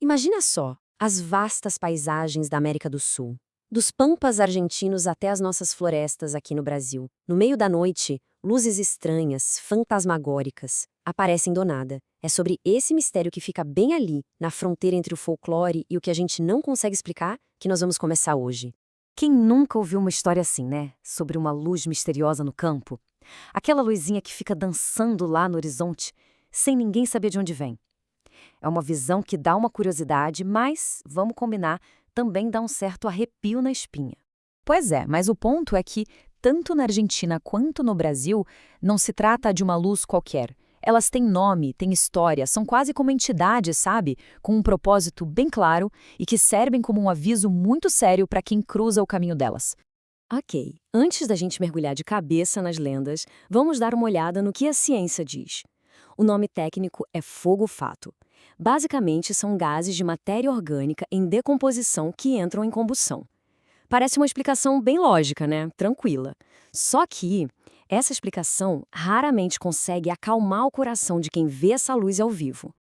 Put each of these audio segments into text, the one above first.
Imagina só as vastas paisagens da América do Sul. Dos pampas argentinos até as nossas florestas aqui no Brasil. No meio da noite, luzes estranhas, fantasmagóricas, aparecem do nada. É sobre esse mistério que fica bem ali, na fronteira entre o folclore e o que a gente não consegue explicar, que nós vamos começar hoje. Quem nunca ouviu uma história assim, né? Sobre uma luz misteriosa no campo? Aquela luzinha que fica dançando lá no horizonte, sem ninguém saber de onde vem. É uma visão que dá uma curiosidade, mas, vamos combinar, também dá um certo arrepio na espinha. Pois é, mas o ponto é que, tanto na Argentina quanto no Brasil, não se trata de uma luz qualquer. Elas têm nome, têm história, são quase como entidades, sabe? Com um propósito bem claro e que servem como um aviso muito sério para quem cruza o caminho delas. Ok, antes da gente mergulhar de cabeça nas lendas, vamos dar uma olhada no que a ciência diz. O nome técnico é fogo-fato. Basicamente, são gases de matéria orgânica em decomposição que entram em combustão. Parece uma explicação bem lógica, né? Tranquila. Só que essa explicação raramente consegue acalmar o coração de quem vê essa luz ao vivo.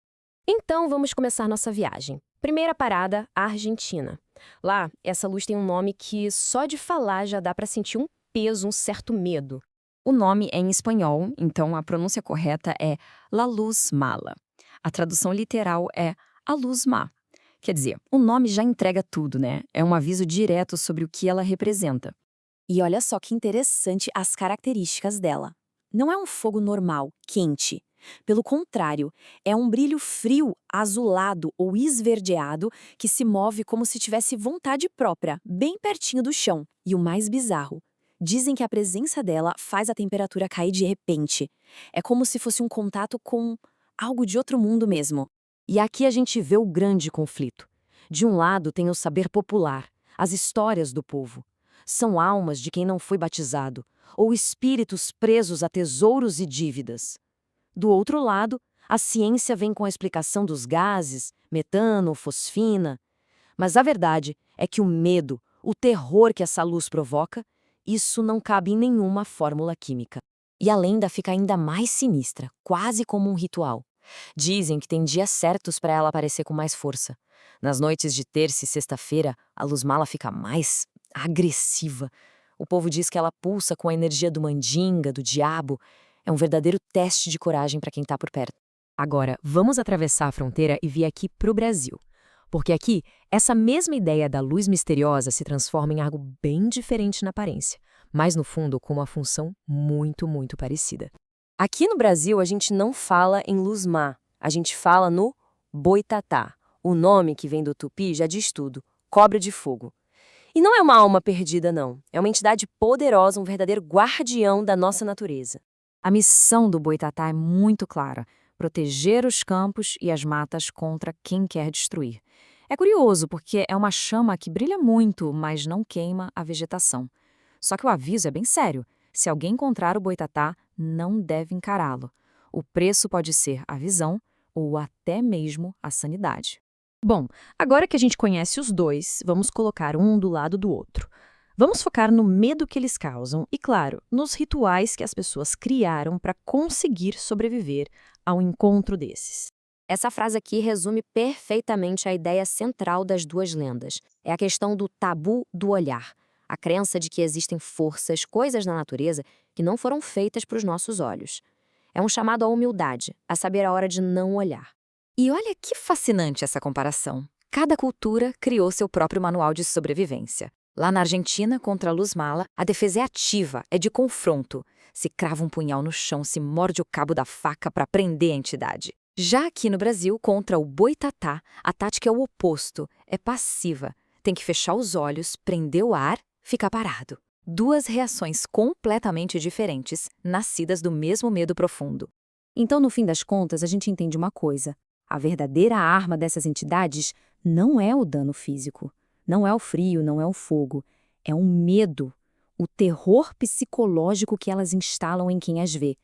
Então, vamos começar nossa viagem. Primeira parada, a Argentina. Lá, essa luz tem um nome que só de falar já dá para sentir um peso, um certo medo. O nome é em espanhol, então a pronúncia correta é La Luz Mala. A tradução literal é A Luz Má. Quer dizer, o nome já entrega tudo, né? É um aviso direto sobre o que ela representa. E olha só que interessante as características dela. Não é um fogo normal, quente. Pelo contrário, é um brilho frio, azulado ou esverdeado que se move como se tivesse vontade própria, bem pertinho do chão. E o mais bizarro, dizem que a presença dela faz a temperatura cair de repente. É como se fosse um contato com algo de outro mundo mesmo. E aqui a gente vê o grande conflito. De um lado tem o saber popular, as histórias do povo. São almas de quem não foi batizado, ou espíritos presos a tesouros e dívidas. Do outro lado, a ciência vem com a explicação dos gases, metano, fosfina. Mas a verdade é que o medo, o terror que essa luz provoca, isso não cabe em nenhuma fórmula química. E a lenda fica ainda mais sinistra, quase como um ritual. Dizem que tem dias certos para ela aparecer com mais força. Nas noites de terça e sexta-feira, a luz mala fica mais agressiva. O povo diz que ela pulsa com a energia do mandinga, do diabo. É um verdadeiro teste de coragem para quem está por perto. Agora, vamos atravessar a fronteira e vir aqui para o Brasil. Porque aqui, essa mesma ideia da luz misteriosa se transforma em algo bem diferente na aparência, mas no fundo com uma função muito parecida. Aqui no Brasil, a gente não fala em luz má, a gente fala no boitatá. O nome, que vem do tupi, já diz tudo: cobra de fogo. E não é uma alma perdida, não. É uma entidade poderosa, um verdadeiro guardião da nossa natureza. A missão do boitatá é muito clara: proteger os campos e as matas contra quem quer destruir. É curioso porque é uma chama que brilha muito, mas não queima a vegetação. Só que o aviso é bem sério: se alguém encontrar o boitatá, não deve encará-lo. O preço pode ser a visão ou até mesmo a sanidade. Bom, agora que a gente conhece os dois, vamos colocar um do lado do outro. Vamos focar no medo que eles causam e, claro, nos rituais que as pessoas criaram para conseguir sobreviver ao encontro desses. Essa frase aqui resume perfeitamente a ideia central das duas lendas. É a questão do tabu do olhar. A crença de que existem forças, coisas na natureza que não foram feitas para os nossos olhos. É um chamado à humildade, a saber a hora de não olhar. E olha que fascinante essa comparação. Cada cultura criou seu próprio manual de sobrevivência. Lá na Argentina, contra a luz mala, a defesa é ativa, é de confronto. Se crava um punhal no chão, se morde o cabo da faca para prender a entidade. Já aqui no Brasil, contra o boitatá, a tática é o oposto, é passiva. Tem que fechar os olhos, prender o ar, ficar parado. Duas reações completamente diferentes, nascidas do mesmo medo profundo. Então, no fim das contas, a gente entende uma coisa. A verdadeira arma dessas entidades não é o dano físico, não é o frio, não é o fogo. É o medo, o terror psicológico que elas instalam em quem as vê.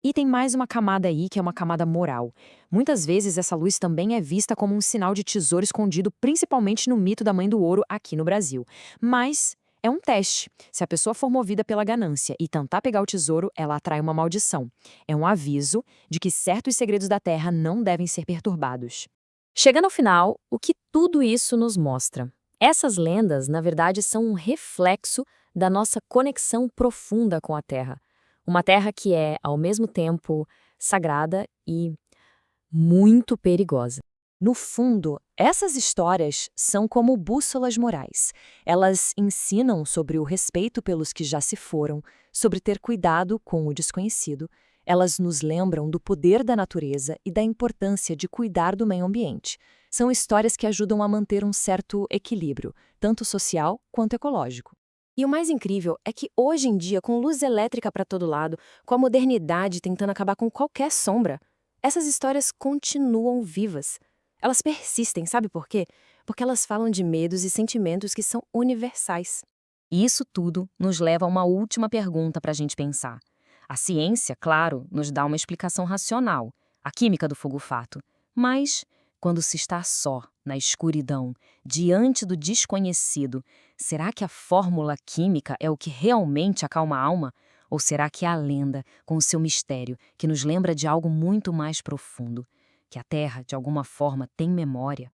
E tem mais uma camada aí, que é uma camada moral. Muitas vezes essa luz também é vista como um sinal de tesouro escondido, principalmente no mito da Mãe do Ouro aqui no Brasil. Mas é um teste. Se a pessoa for movida pela ganância e tentar pegar o tesouro, ela atrai uma maldição. É um aviso de que certos segredos da terra não devem ser perturbados. Chegando ao final, o que tudo isso nos mostra? Essas lendas, na verdade, são um reflexo da nossa conexão profunda com a Terra. Uma Terra que é, ao mesmo tempo, sagrada e muito perigosa. No fundo, essas histórias são como bússolas morais. Elas ensinam sobre o respeito pelos que já se foram, sobre ter cuidado com o desconhecido. Elas nos lembram do poder da natureza e da importância de cuidar do meio ambiente. São histórias que ajudam a manter um certo equilíbrio, tanto social quanto ecológico. E o mais incrível é que hoje em dia, com luz elétrica para todo lado, com a modernidade tentando acabar com qualquer sombra, essas histórias continuam vivas. Elas persistem, sabe por quê? Porque elas falam de medos e sentimentos que são universais. E isso tudo nos leva a uma última pergunta para a gente pensar. A ciência, claro, nos dá uma explicação racional, a química do fogo-fato. Mas, quando se está só, na escuridão, diante do desconhecido, será que a fórmula química é o que realmente acalma a alma? Ou será que é a lenda, com o seu mistério, que nos lembra de algo muito mais profundo? Que a Terra, de alguma forma, tem memória?